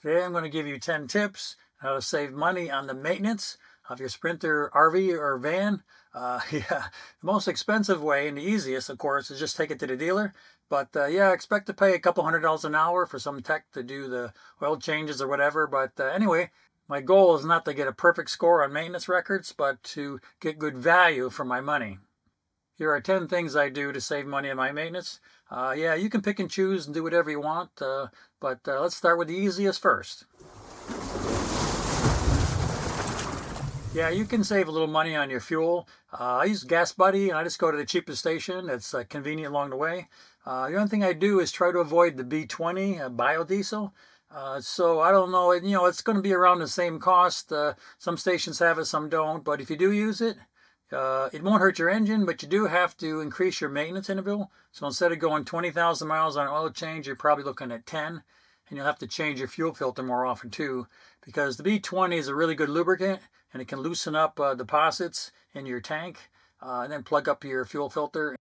Today I'm going to give you 10 tips how to save money on the maintenance of your Sprinter RV or van. The most expensive way and the easiest, of course, is just take it to the dealer. But yeah, expect to pay a couple $100s an hour for some tech to do the oil changes or whatever. But anyway, my goal is not to get a perfect score on maintenance records, but to get good value for my money. Here are 10 things I do to save money on my maintenance. Yeah, you can pick and choose and do whatever you want, but let's start with the easiest first. Yeah, you can save a little money on your fuel. I use Gas Buddy, and I just go to the cheapest station that's convenient along the way. The only thing I do is try to avoid the B20 biodiesel. So I don't know, it's going to be around the same cost. Some stations have it, some don't, but if you do use it, it won't hurt your engine, but you do have to increase your maintenance interval. So instead of going 20,000 miles on an oil change, you're probably looking at 10. And you'll have to change your fuel filter more often too, because the B20 is a really good lubricant and it can loosen up deposits in your tank and then plug up your fuel filter.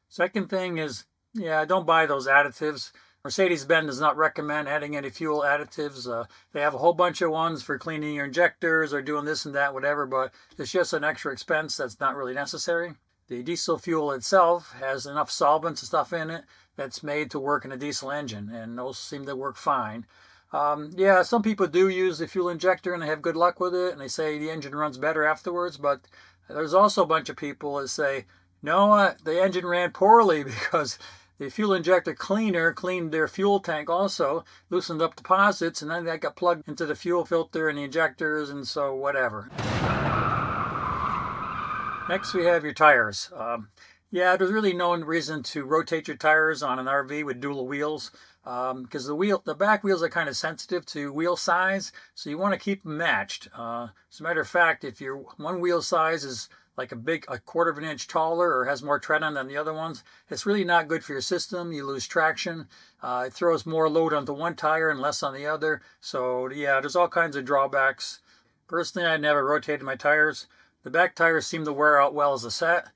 Second thing is, yeah, don't buy those additives. Mercedes-Benz does not recommend adding any fuel additives. They have a whole bunch of ones for cleaning your injectors or doing this and that, whatever, but it's just an extra expense that's not really necessary. The diesel fuel itself has enough solvents and stuff in it that's made to work in a diesel engine, and those seem to work fine. Yeah, some people do use the fuel injector and they have good luck with it, and they say the engine runs better afterwards, but there's also a bunch of people that say, no, the engine ran poorly because the fuel injector cleaner cleaned their fuel tank also, loosened up deposits, and then that got plugged into the fuel filter and the injectors, and so whatever. Next we have your tires. Yeah, there's really no reason to rotate your tires on an RV with dual wheels because the back wheels are kind of sensitive to wheel size, so you want to keep them matched. As a matter of fact, if your one wheel size is like a 1/4 of an inch taller or has more tread on than the other ones, it's really not good for your system. You lose traction. It throws more load onto one tire and less on the other. So yeah, there's all kinds of drawbacks. Personally, I never rotated my tires. The back tires seem to wear out well as a set.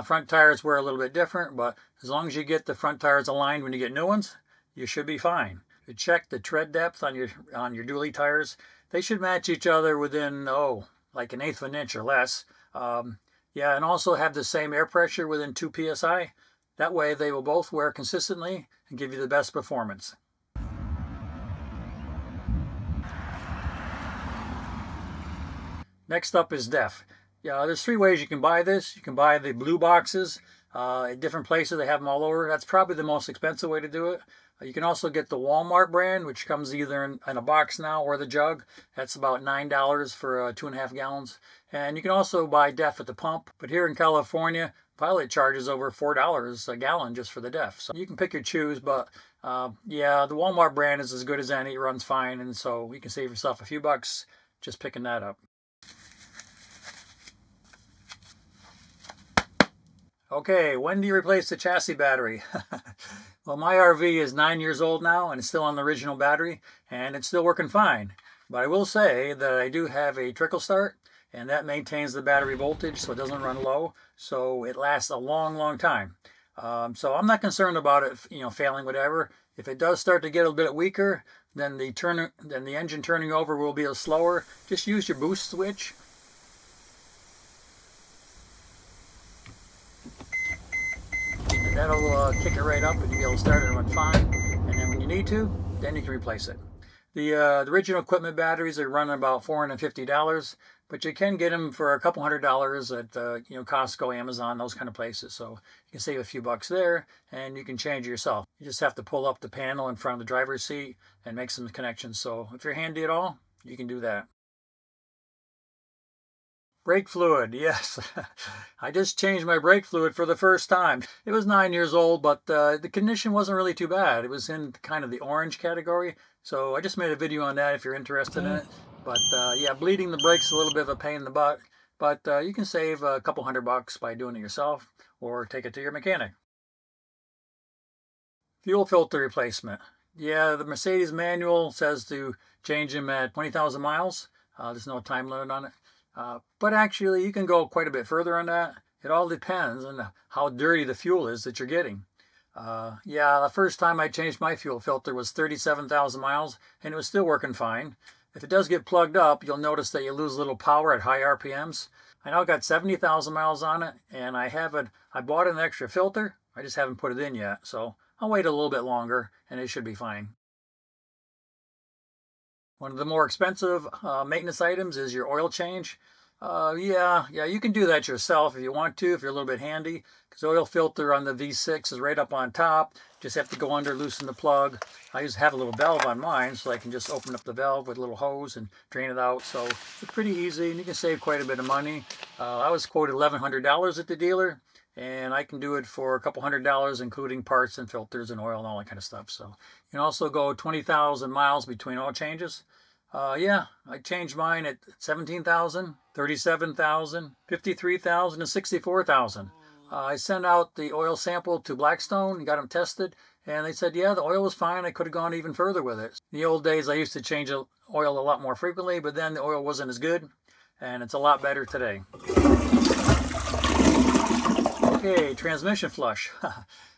Front tires wear a little bit different, but as long as you get the front tires aligned when you get new ones, you should be fine. To check the tread depth on your dually tires, they should match each other within, like 1/8 of an inch or less. Yeah, and also have the same air pressure within 2 psi. That way they will both wear consistently and give you the best performance. Next up is DEF. Yeah, there's 3 ways you can buy this. You can buy the blue boxes at different places. They have them all over. That's probably the most expensive way to do it. You can also get the Walmart brand, which comes either in a box now or the jug. That's about $9 for 2.5 gallons. And you can also buy DEF at the pump. But here in California, Pilot charges over $4 a gallon just for the DEF. So you can pick your choose, but yeah, the Walmart brand is as good as any. It runs fine, and so you can save yourself a few bucks just picking that up. Okay, when do you replace the chassis battery? Well, my RV is 9 years old now and it's still on the original battery and it's still working fine. But I will say that I do have a trickle start and that maintains the battery voltage so it doesn't run low. So it lasts a long, long time. So I'm not concerned about it, failing, whatever. If it does start to get a bit weaker, then the engine turning over will be a little slower. Just use your boost switch. That'll kick it right up and you'll be able to start it and run fine. And then when you need to, then you can replace it. The original equipment batteries are running about $450, but you can get them for a couple $100s at Costco, Amazon, those kind of places. So you can save a few bucks there and you can change it yourself. You just have to pull up the panel in front of the driver's seat and make some connections. So if you're handy at all, you can do that. Brake fluid, yes. I just changed my brake fluid for the first time. It was 9 years old, but the condition wasn't really too bad. It was in kind of the orange category, so I just made a video on that if you're interested in it. But yeah, bleeding the brakes is a little bit of a pain in the butt, but you can save a couple $100 by doing it yourself or take it to your mechanic. Fuel filter replacement. Yeah, the Mercedes manual says to change them at 20,000 miles. There's no time limit on it. But actually, you can go quite a bit further on that. It all depends on how dirty the fuel is that you're getting. Yeah, the first time I changed my fuel filter was 37,000 miles and it was still working fine. If it does get plugged up, you'll notice that you lose a little power at high RPMs. I now got 70,000 miles on it and I bought an extra filter. I just haven't put it in yet. So I'll wait a little bit longer and it should be fine. One of the more expensive maintenance items is your oil change. Yeah, you can do that yourself if you want to, if you're a little bit handy, because the oil filter on the V6 is right up on top. Just have to go under, loosen the plug. I just have a little valve on mine, so I can just open up the valve with a little hose and drain it out. So it's pretty easy, and you can save quite a bit of money. I was quoted $1,100 at the dealer, and I can do it for a couple $100, including parts and filters and oil and all that kind of stuff. So you can also go 20,000 miles between oil changes. Yeah, I changed mine at 17,000, 37,000, 53,000, and 64,000. I sent out the oil sample to Blackstone and got them tested, and they said, yeah, the oil was fine. I could have gone even further with it. In the old days, I used to change oil a lot more frequently, but then the oil wasn't as good, and it's a lot better today. Okay, transmission flush.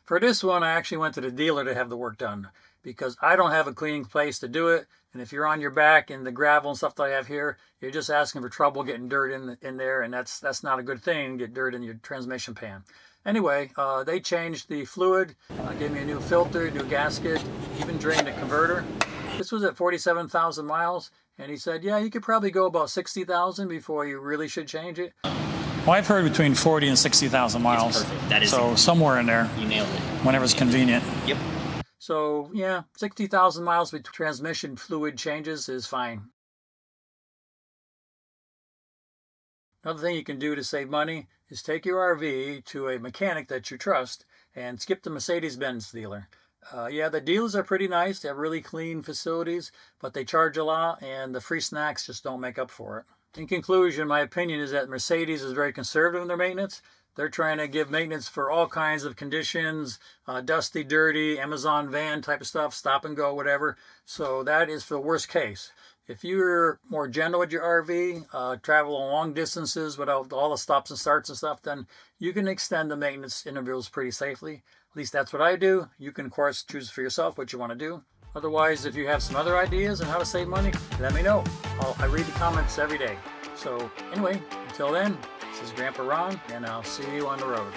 For this one, I actually went to the dealer to have the work done because I don't have a cleaning place to do it. And if you're on your back in the gravel and stuff that I have here, you're just asking for trouble getting dirt in there, and that's not a good thing, get dirt in your transmission pan. Anyway, they changed the fluid, gave me a new filter, new gasket, even drained the converter. This was at 47,000 miles, and he said, yeah, you could probably go about 60,000 before you really should change it. Well, I've heard between 40 and 60,000 miles. It's perfect. That is so somewhere in there. You nailed it. Whenever it's convenient. Yep. So yeah, 60,000 miles with transmission fluid changes is fine. Another thing you can do to save money is take your RV to a mechanic that you trust and skip the Mercedes-Benz dealer. Yeah, the dealers are pretty nice. They have really clean facilities, but they charge a lot and the free snacks just don't make up for it. In conclusion, my opinion is that Mercedes is very conservative in their maintenance. They're trying to give maintenance for all kinds of conditions, dusty, dirty, Amazon van type of stuff, stop and go, whatever. So that is for the worst case. If you're more gentle with your RV, travel long distances without all the stops and starts and stuff, then you can extend the maintenance intervals pretty safely. At least that's what I do. You can, of course, choose for yourself what you want to do. Otherwise, if you have some other ideas on how to save money, let me know. I read the comments every day. So anyway, until then, this is Grandpa Ron, and I'll see you on the road.